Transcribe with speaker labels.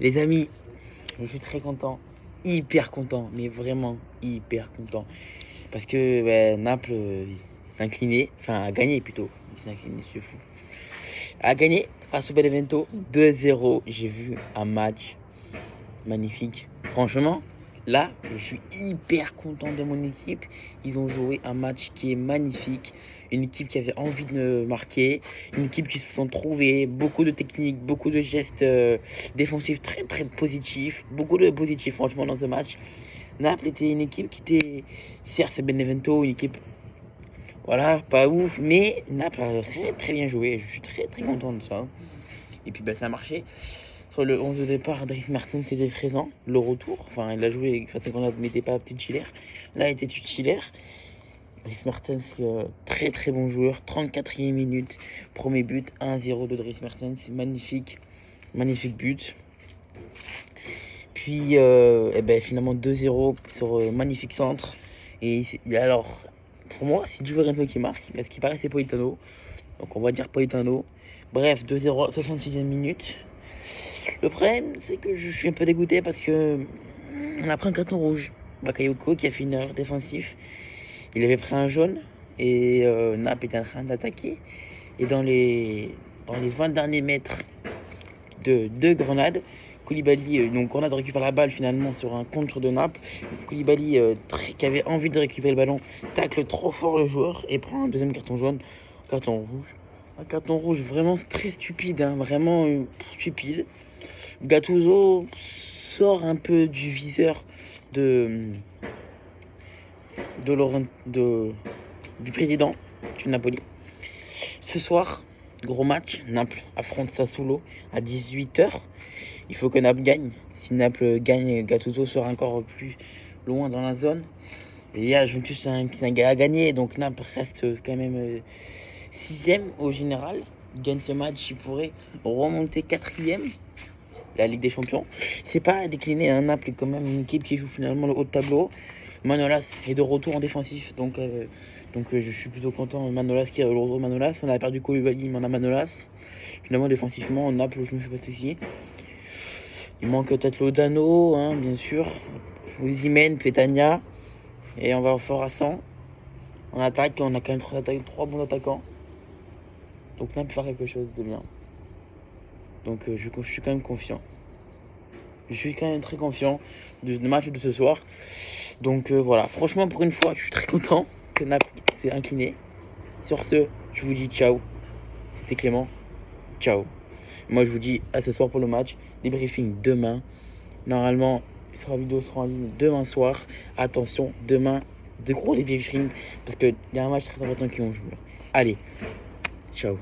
Speaker 1: Les amis, je suis très content, hyper content, mais vraiment hyper content. Parce que Naples s'est incliné, enfin a gagné plutôt. Il s'est incliné, c'est fou. A gagné face au Benevento 2-0. J'ai vu un match magnifique. Franchement, là, je suis hyper content de mon équipe. Ils ont joué un match qui est magnifique. Une équipe qui avait envie de marquer. Une équipe qui se sont trouvées. Beaucoup de techniques, beaucoup de gestes défensifs très très positifs. Beaucoup de positifs, franchement, dans ce match. Naples était une équipe qui était, certes, c'est Benevento, une équipe, voilà, pas ouf, mais Naples a très très bien joué. Je suis très très content de ça. Et puis ça a marché. Sur le 11 de départ, Dries Mertens était présent. Le retour, enfin, il a joué face à Grenade, mais n'était pas titulaire. Là, il était titulaire. Dries Mertens, très très bon joueur. 34e minute, premier but, 1-0 de Dries Mertens. Magnifique, magnifique but. Puis, finalement, 2-0 sur magnifique centre. Et alors, pour moi, c'est Di Lorenzo qui marque. Mais ce qui paraît, c'est Politano. Donc, on va dire Politano. Bref, 2-0, 66e minute. Le problème, c'est que je suis un peu dégoûté parce que on a pris un carton rouge. Bakayoko qui a fait une erreur défensive. Il avait pris un jaune et Naples était en train d'attaquer. Et dans les 20 derniers mètres de Grenade, Koulibaly, donc Grenade récupère la balle finalement sur un contre de Naples. Koulibaly, qui avait envie de récupérer le ballon, tacle trop fort le joueur et prend un deuxième carton jaune, carton rouge. Un carton rouge vraiment très stupide, hein, vraiment stupide. Gattuso sort un peu du viseur du président du Napoli. Ce soir, gros match, Naples affronte Sassuolo à 18h. Il faut que Naples gagne. Si Naples gagne, Gattuso sera encore plus loin dans la zone. Et il y a Juventus, c'est un gars à gagner, donc Naples reste quand même 6e au général. Il gagne ce match, il pourrait remonter 4e. La Ligue des Champions. C'est pas décliné, un Naples est quand même une équipe qui joue finalement le haut de tableau. Manolas est de retour en défensif, donc je suis plutôt content. Manolas qui est le retour de Manolas. On a perdu Koulibaly, mais on a Manolas. Finalement, défensivement, Naples, je me suis pas ici. Il manque peut-être Lodano, hein, bien sûr. Osimhen, Petagna. Et on va fort à 100. En attaque, on a quand même 3 bons attaquants. Donc Naples faire quelque chose de bien. Donc je suis quand même confiant. Je suis quand même très confiant du match de ce soir. Donc voilà, franchement pour une fois, je suis très content que Naples s'est incliné. Sur ce, je vous dis ciao. C'était Clément. Ciao. Moi je vous dis à ce soir pour le match. Débriefing demain. Normalement, la vidéo sera en ligne demain soir. Attention, demain, de gros débriefing. Parce qu'il y a un match très important qui on joue. Allez, ciao.